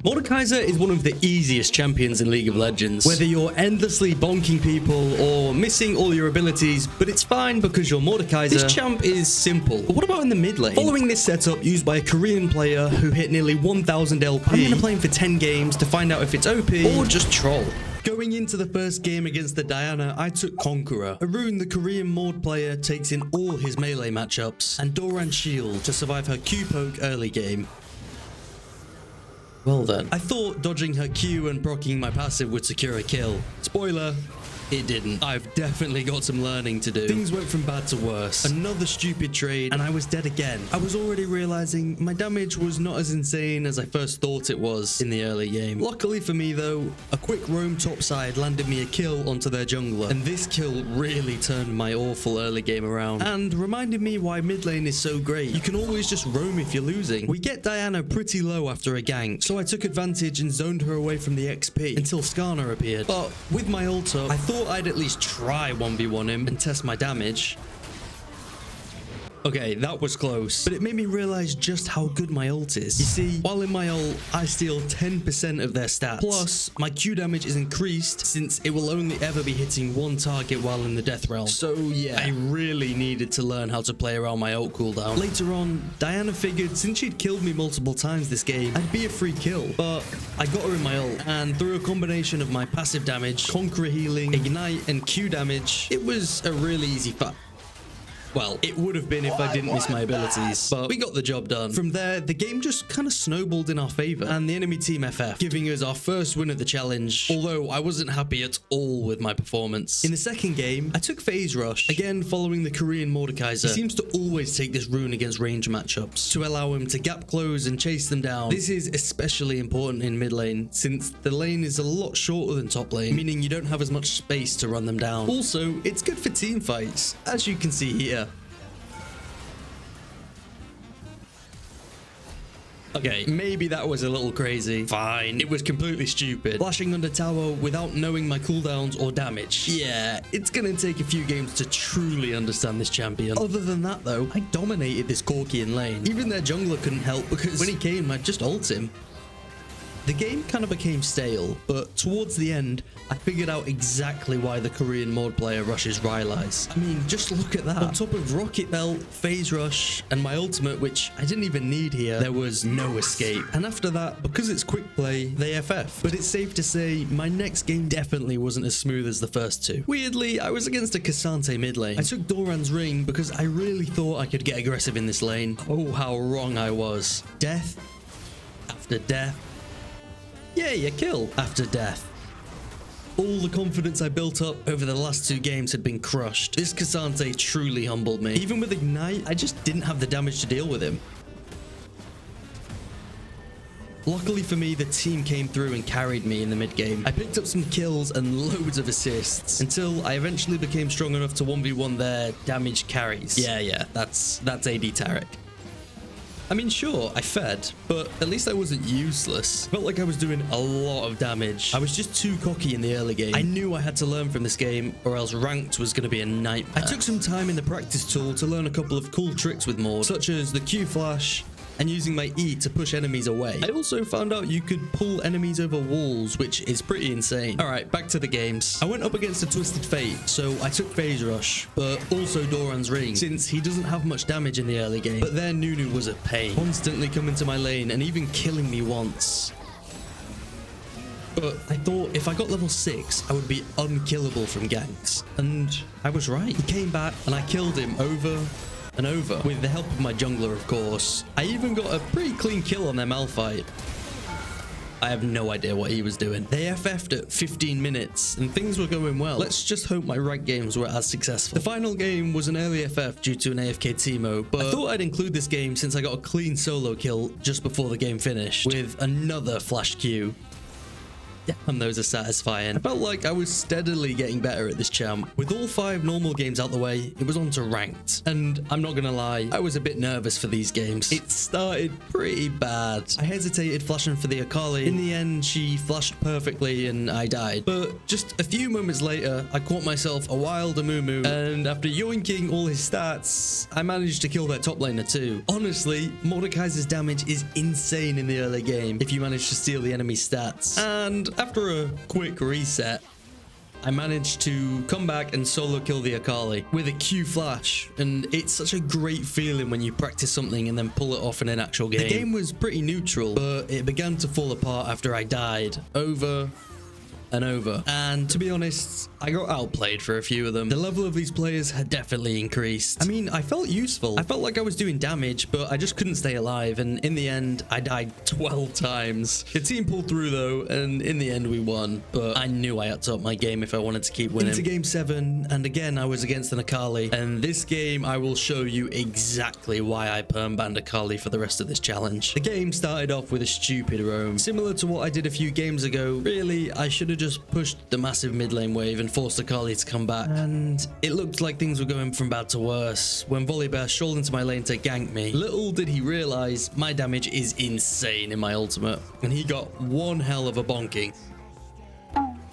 Mordekaiser is one of the easiest champions in League of Legends. Whether you're endlessly bonking people or missing all your abilities, but it's fine because you're Mordekaiser, this champ is simple. But what about in the mid lane? Following this setup used by a Korean player who hit nearly 1000 LP, I'm going to play him for 10 games to find out if it's OP or just troll. Going into the first game against the Diana, I took Conqueror. Arun, the Korean Mord player, takes in all his melee matchups, and Doran Shield to survive her Q poke early game. Well then, I thought dodging her Q and proccing my passive would secure a kill. Spoiler, it didn't. I've definitely got some learning to do. Things went from bad to worse. Another stupid trade, and I was dead again. I was already realizing my damage was not as insane as I first thought it was in the early game. Luckily for me though, a quick roam topside landed me a kill onto their jungler, and this kill really turned my awful early game around and reminded me why mid lane is so great. You can always just roam if you're losing. We get Diana pretty low after a gank, so I took advantage and zoned her away from the XP until Skarner appeared. But with my ult up, I thought I'd at least try 1v1 him and test my damage. Okay, that was close, but it made me realize just how good my ult is. You see, while in my ult, I steal 10% of their stats. Plus, my Q damage is increased since it will only ever be hitting one target while in the death realm. So yeah, I really needed to learn how to play around my ult cooldown. Later on, Diana figured since she'd killed me multiple times this game, I'd be a free kill. But I got her in my ult, and through a combination of my passive damage, Conqueror healing, Ignite, and Q damage, it was a really easy fight. Well, it would have been if I didn't miss my abilities, but we got the job done. From there, the game just kind of snowballed in our favor, and the enemy team FF, giving us our first win of the challenge, although I wasn't happy at all with my performance. In the second game, I took Phase Rush, again following the Korean Mordekaiser. He seems to always take this rune against range matchups to allow him to gap close and chase them down. This is especially important in mid lane, since the lane is a lot shorter than top lane, meaning you don't have as much space to run them down. Also, it's good for team fights, as you can see here. Okay, maybe that was a little crazy. Fine, it was completely stupid. Flashing under tower without knowing my cooldowns or damage. Yeah, it's gonna take a few games to truly understand this champion. Other than that though, I dominated this Corkian lane. Even their jungler couldn't help because when he came, I'd just ult him. The game kind of became stale, but towards the end, I figured out exactly why the Korean Mord player rushes Rylai's. I mean, just look at that. On top of Rocket Belt, Phase Rush, and my ultimate, which I didn't even need here, there was no escape. And after that, because it's quick play, they FF. But it's safe to say, my next game definitely wasn't as smooth as the first two. Weirdly, I was against a Cassante mid lane. I took Doran's ring because I really thought I could get aggressive in this lane. Oh, how wrong I was. Death after death. Yay, a kill after death. All the confidence I built up over the last two games had been crushed. This Cassante truly humbled me. Even with Ignite, I just didn't have the damage to deal with him. Luckily for me, the team came through and carried me in the mid game. I picked up some kills and loads of assists until I eventually became strong enough to 1v1 their damage carries. Yeah, that's AD Tarek. I mean, sure, I fed, but at least I wasn't useless. Felt like I was doing a lot of damage. I was just too cocky in the early game. I knew I had to learn from this game, or else ranked was going to be a nightmare. I took some time in the practice tool to learn a couple of cool tricks with Mord, such as the Q flash, and using my E to push enemies away. I also found out you could pull enemies over walls, which is pretty insane. Alright, back to the games. I went up against a Twisted Fate, so I took Phase Rush, but also Doran's ring, since he doesn't have much damage in the early game. But their Nunu was a pain, constantly coming to my lane and even killing me once. But I thought if I got level 6, I would be unkillable from ganks. And I was right. He came back and I killed him over and over, with the help of my jungler, of course. I even got a pretty clean kill on their Malphite. I have no idea what he was doing. They FF'd at 15 minutes, and things were going well. Let's just hope my ranked games were as successful. The final game was an early FF due to an AFK Teemo, but I thought I'd include this game since I got a clean solo kill just before the game finished, with another flash Q. damn, those are satisfying. I felt like I was steadily getting better at this champ. With all 5 normal games out the way, it was on to ranked. And I'm not gonna lie, I was a bit nervous for these games. It started pretty bad. I hesitated flashing for the Akali. In the end, she flashed perfectly and I died. But just a few moments later, I caught myself a wild Amumu, and after yoinking all his stats, I managed to kill their top laner too. Honestly, Mordekaiser's damage is insane in the early game if you manage to steal the enemy's stats. And after a quick reset, I managed to come back and solo kill the Akali with a Q flash, and it's such a great feeling when you practice something and then pull it off in an actual game. The game was pretty neutral, but it began to fall apart after I died over and over. And to be honest, I got outplayed for a few of them. The level of these players had definitely increased. I mean, I felt useful. I felt like I was doing damage, but I just couldn't stay alive. And in the end, I died 12 times. The team pulled through though, and in the end we won. But I knew I had to up my game if I wanted to keep winning. Into game 7, and again, I was against an Akali. And this game, I will show you exactly why I perm banned Akali for the rest of this challenge. The game started off with a stupid roam. Similar to what I did a few games ago, really, I should have just pushed the massive mid lane wave and forced Akali to come back, and it looked like things were going from bad to worse when Volibear strolled into my lane to gank me. Little did he realize my damage is insane in my ultimate, and he got one hell of a bonking.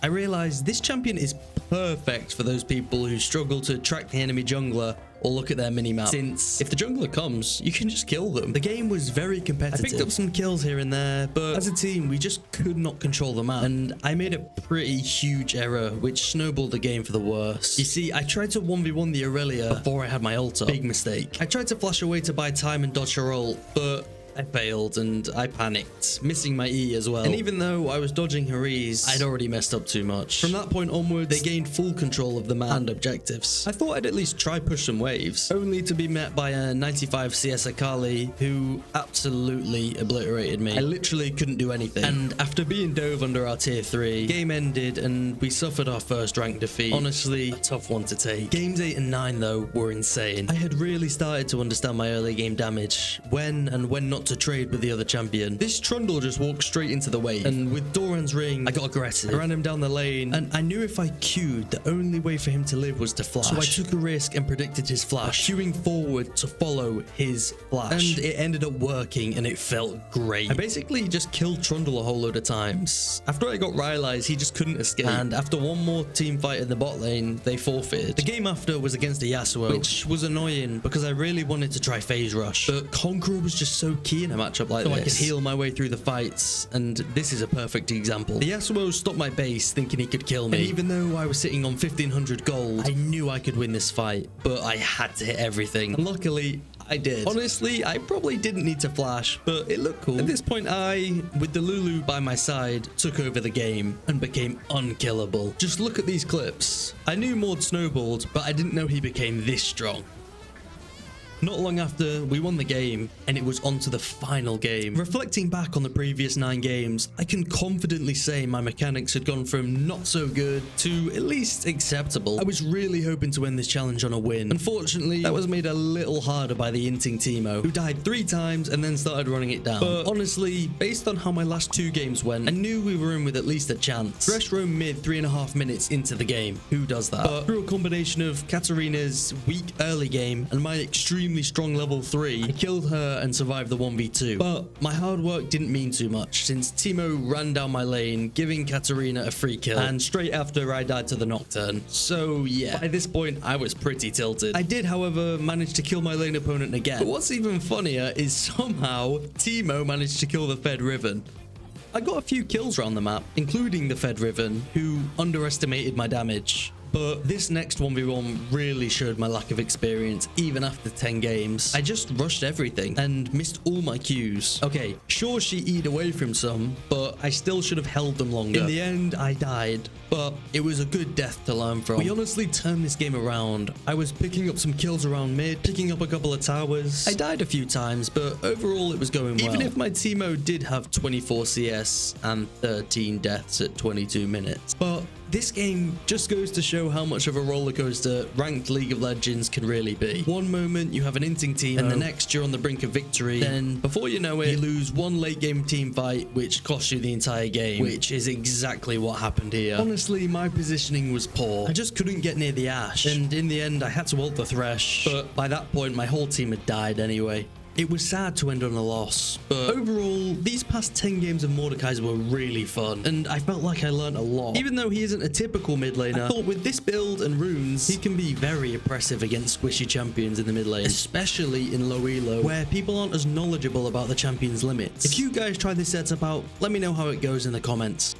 I realized this champion is perfect for those people who struggle to track the enemy jungler or look at their minimap, since if the jungler comes, you can just kill them. The game was very competitive. I picked up some kills here and there, but as a team, we just could not control the map, and I made a pretty huge error, which snowballed the game for the worse. You see, I tried to 1v1 the Aurelia before I had my ult up. Big mistake. I tried to flash away to buy time and dodge her ult, but I failed and I panicked, missing my E as well. And even though I was dodging her E's, I'd already messed up too much. From that point onwards, they gained full control of the map and objectives. I thought I'd at least try push some waves, only to be met by a 95 CS Akali who absolutely obliterated me. I literally couldn't do anything. And after being dove under our tier 3, game ended and we suffered our first rank defeat. Honestly, a tough one to take. Games 8 and 9 though were insane. I had really started to understand my early game damage, when and when not to trade with the other champion. This Trundle just walked straight into the wave, and with Doran's ring, I got aggressive. I ran him down the lane, and I knew if I queued, the only way for him to live was to flash. So I took a risk and predicted his flash, queuing forward to follow his flash. And it ended up working, and it felt great. I basically just killed Trundle a whole load of times. After I got Rylai's, he just couldn't escape. And after one more team fight in the bot lane, they forfeited. The game after was against a Yasuo, which was annoying because I really wanted to try phase rush. But Conqueror was just so key in a matchup like this, so I could heal my way through the fights, and this is a perfect example. The Yasuo stopped my base thinking he could kill me, and even though I was sitting on 1500 gold, I knew I could win this fight, but I had to hit everything, and luckily I did. Honestly, I probably didn't need to flash, but it looked cool. At this point, I, with the Lulu by my side, took over the game and became unkillable. Just look at these clips. I knew Mord snowballed, but I didn't know he became this strong. Not long after, we won the game, and it was on to the final game. Reflecting back on the previous 9 games, I can confidently say my mechanics had gone from not so good to at least acceptable. I was really hoping to win this challenge on a win. Unfortunately, that was made a little harder by the inting Teemo, who died 3 times and then started running it down. But honestly, based on how my last 2 games went, I knew we were in with at least a chance. Thresh roamed mid 3.5 minutes into the game. Who does that? But through a combination of Katarina's weak early game and my extremely strong level 3, I killed her and survived the 1v2. But my hard work didn't mean too much, since Teemo ran down my lane, giving Katarina a free kill, and straight after I died to the Nocturne. So yeah, by this point I was pretty tilted. I did, however, manage to kill my lane opponent again. But what's even funnier is somehow Teemo managed to kill the Fed Riven. I got a few kills around the map, including the Fed Riven, who underestimated my damage. But this next 1v1 really showed my lack of experience, even after 10 games. I just rushed everything and missed all my Qs. Okay, sure she E'd away from some, but I still should have held them longer. In the end, I died, but it was a good death to learn from. We honestly turned this game around. I was picking up some kills around mid, picking up a couple of towers. I died a few times, but overall it was going well. Even if my Teemo did have 24 CS and 13 deaths at 22 minutes. But this game just goes to show show how much of a roller coaster ranked League of Legends can really be. One moment you have an inting team, and the next you're on the brink of victory. Then before you know it, you lose one late game team fight, which costs you the entire game, which is exactly what happened here. Honestly, my positioning was poor. I just couldn't get near the Ashe, and in the end I had to ult the Thresh, but by that point my whole team had died anyway. It was sad to end on a loss, but overall, these past 10 games of Mordekaiser were really fun, and I felt like I learned a lot. Even though he isn't a typical mid laner, I thought with this build and runes, he can be very oppressive against squishy champions in the mid lane, especially in low elo, where people aren't as knowledgeable about the champion's limits. If you guys try this setup out, let me know how it goes in the comments.